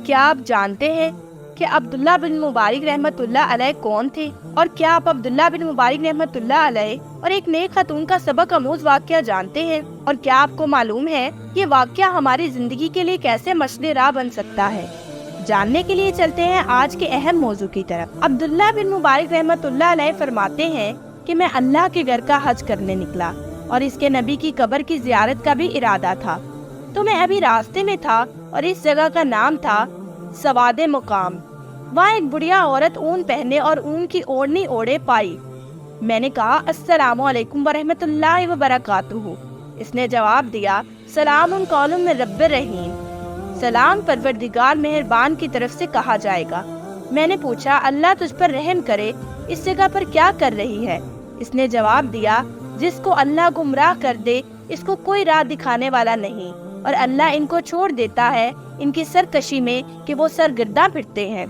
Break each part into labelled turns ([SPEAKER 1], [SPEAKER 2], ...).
[SPEAKER 1] کیا آپ جانتے ہیں کہ عبداللہ بن مبارک رحمت اللہ علیہ کون تھے؟ اور کیا آپ عبداللہ بن مبارک رحمت اللہ علیہ اور ایک نیک خاتون کا سبق آموز واقعہ جانتے ہیں؟ اور کیا آپ کو معلوم ہے یہ واقعہ ہماری زندگی کے لیے کیسے مشعل راہ بن سکتا ہے؟ جاننے کے لیے چلتے ہیں آج کے اہم موضوع کی طرف۔ عبداللہ بن مبارک رحمت اللہ علیہ فرماتے ہیں کہ میں اللہ کے گھر کا حج کرنے نکلا اور اس کے نبی کی قبر کی زیارت کا بھی ارادہ تھا، تو میں ابھی راستے میں تھا اور اس جگہ کا نام تھا سواد مقام۔ وہاں ایک بڑھیا عورت اون پہنے اور اون کی اوڑھنی اوڑھے پائی۔ میں نے کہا السلام علیکم ورحمۃ اللہ وبرکاتہ۔ اس نے جواب دیا سلام قول من رب الرحیم، سلام پروردگار مہربان کی طرف سے کہا جائے گا۔ میں نے پوچھا اللہ تجھ پر رحم کرے، اس جگہ پر کیا کر رہی ہے؟ اس نے جواب دیا جس کو اللہ گمراہ کر دے اس کو کوئی راہ دکھانے والا نہیں، اور اللہ ان کو چھوڑ دیتا ہے ان کی سرکشی میں کہ وہ سرگرداں پھرتے ہیں۔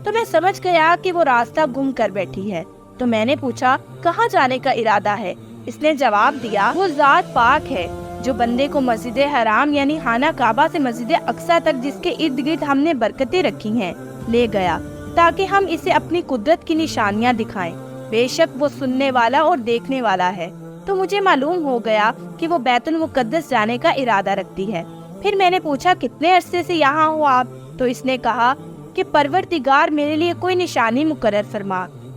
[SPEAKER 1] تو میں سمجھ گیا کہ وہ راستہ گم کر بیٹھی ہے، تو میں نے پوچھا کہاں جانے کا ارادہ ہے؟ اس نے جواب دیا وہ ذات پاک ہے جو بندے کو مسجد حرام یعنی خانہ کعبہ سے مسجد اقصی تک جس کے ارد گرد ہم نے برکتیں رکھی ہیں لے گیا، تاکہ ہم اسے اپنی قدرت کی نشانیاں دکھائیں۔ بے شک وہ سننے والا اور دیکھنے والا ہے۔ تو مجھے معلوم ہو گیا کہ وہ بیت المقدس جانے کا ارادہ رکھتی ہے۔ پھر میں نے پوچھا کتنے عرصے سے یہاں ہو آپ؟ تو اس نے کہا کہ پروردگار میرے لیے کوئی نشانی مقرر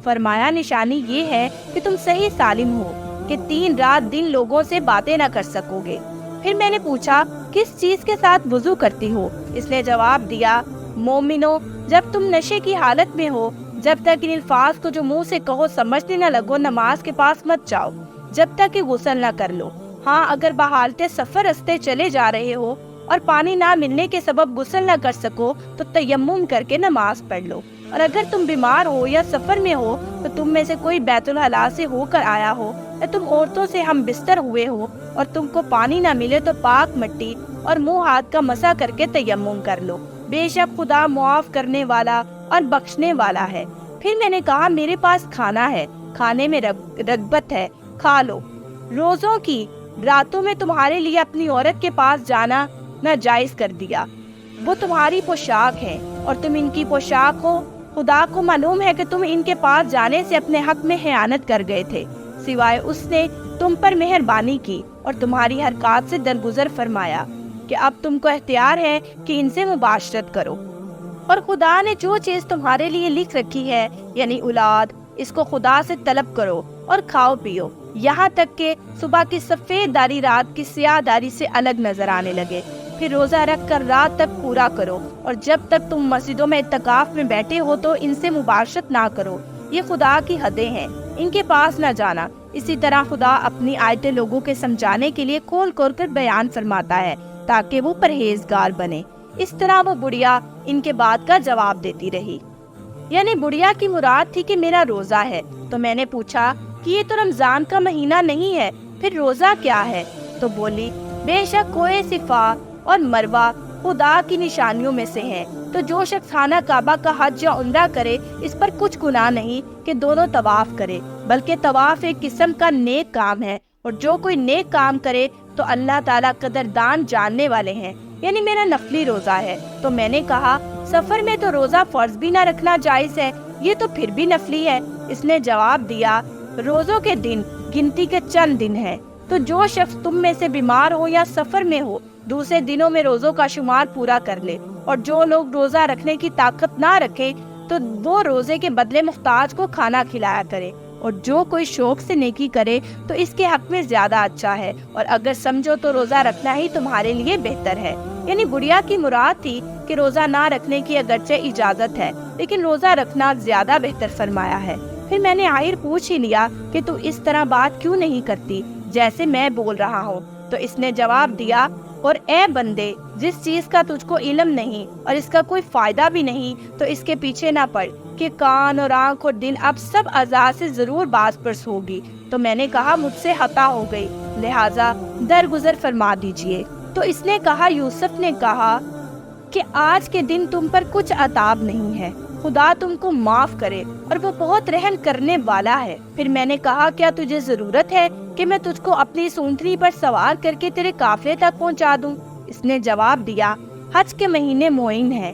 [SPEAKER 1] فرمایا نشانی یہ ہے کہ تم صحیح سالم ہو، کہ 3 رات دن لوگوں سے باتیں نہ کر سکو گے۔ پھر میں نے پوچھا کس چیز کے ساتھ وضو کرتی ہو؟ اس نے جواب دیا مومنو، جب تم نشے کی حالت میں ہو، جب تک ان الفاظ کو جو منہ سے کہو سمجھنے نہ لگو نماز کے پاس مت جاؤ، جب تک کہ غسل نہ کر لو۔ ہاں اگر بحالت سفر رستے چلے جا رہے ہو اور پانی نہ ملنے کے سبب غسل نہ کر سکو تو تیمم کر کے نماز پڑھ لو، اور اگر تم بیمار ہو یا سفر میں ہو تو تم میں سے کوئی بیت الخلاء سے ہو کر آیا ہو یا تم عورتوں سے ہم بستر ہوئے ہو اور تم کو پانی نہ ملے تو پاک مٹی اور منہ ہاتھ کا مسح کر کے تیمم کر لو، بے شک خدا معاف کرنے والا اور بخشنے والا ہے۔ پھر میں نے کہا میرے پاس کھانا ہے، کھانے میں رغبت ہے، کھا لو۔ روزوں کی راتوں میں تمہارے لیے اپنی عورت کے پاس جانا ناجائز کر دیا، وہ تمہاری پوشاک ہے اور تم ان کی پوشاک ہو۔ خدا کو معلوم ہے کہ تم ان کے پاس جانے سے اپنے حق میں خیانت کر گئے تھے، سوائے اس نے تم پر مہربانی کی اور تمہاری حرکات سے درگزر فرمایا کہ اب تم کو اختیار ہے کہ ان سے مباشرت کرو۔ اور خدا نے جو چیز تمہارے لیے لکھ رکھی ہے یعنی اولاد، اس کو خدا سے طلب کرو اور کھاؤ پیو، یہاں تک کہ صبح کی سفید داری رات کی سیاہ داری سے الگ نظر آنے لگے۔ پھر روزہ رکھ کر رات تک پورا کرو، اور جب تک تم مسجدوں میں اعتکاف میں بیٹھے ہو تو ان سے مباشرت نہ کرو، یہ خدا کی حدیں ہیں، ان کے پاس نہ جانا۔ اسی طرح خدا اپنی آیتیں لوگوں کے سمجھانے کے لیے کھول کھول کر بیان فرماتا ہے تاکہ وہ پرہیزگار بنے۔ اس طرح وہ بڑھیا ان کے بات کا جواب دیتی رہی، یعنی بڑھیا کی مراد تھی کہ میرا روزہ ہے۔ تو میں نے پوچھا کہ یہ تو رمضان کا مہینہ نہیں ہے، پھر روزہ کیا ہے؟ تو بولی بے شک کوہ صفا اور مروہ خدا کی نشانیوں میں سے ہیں، تو جو شخص خانہ کعبہ کا حج یا عمرہ کرے اس پر کچھ گناہ نہیں کہ دونوں طواف کرے، بلکہ طواف ایک قسم کا نیک کام ہے، اور جو کوئی نیک کام کرے تو اللہ تعالیٰ قدردان جاننے والے ہیں، یعنی میرا نفلی روزہ ہے۔ تو میں نے کہا سفر میں تو روزہ فرض بھی نہ رکھنا جائز ہے، یہ تو پھر بھی نفلی ہے۔ اس نے جواب دیا روزوں کے دن گنتی کے چند دن ہیں، تو جو شخص تم میں سے بیمار ہو یا سفر میں ہو دوسرے دنوں میں روزوں کا شمار پورا کر لے، اور جو لوگ روزہ رکھنے کی طاقت نہ رکھے تو وہ روزے کے بدلے محتاج کو کھانا کھلایا کرے، اور جو کوئی شوق سے نیکی کرے تو اس کے حق میں زیادہ اچھا ہے، اور اگر سمجھو تو روزہ رکھنا ہی تمہارے لیے بہتر ہے۔ یعنی بڑھیا کی مراد تھی کہ روزہ نہ رکھنے کی اگرچہ اجازت ہے لیکن روزہ رکھنا زیادہ بہتر فرمایا ہے۔ پھر میں نے آخر پوچھ ہی لیا کہ تو اس طرح بات کیوں نہیں کرتی جیسے میں بول رہا ہوں؟ تو اس نے جواب دیا اور اے بندے، جس چیز کا تجھ کو علم نہیں اور اس کا کوئی فائدہ بھی نہیں تو اس کے پیچھے نہ پڑ کہ کان اور آنکھ اور دل اب سب اعضاء سے ضرور باز پرس ہوگی۔ تو میں نے کہا مجھ سے خطا ہو گئی، لہٰذا درگزر فرما دیجئے۔ تو اس نے کہا یوسف نے کہا کہ آج کے دن تم پر کچھ عتاب نہیں ہے، خدا تم کو معاف کرے اور وہ بہت رحم کرنے والا ہے۔ پھر میں نے کہا کیا تجھے ضرورت ہے کہ میں تجھ کو اپنی سونٹنی پر سوار کر کے تیرے قافلے تک پہنچا دوں؟ اس نے جواب دیا حج کے مہینے معین ہیں،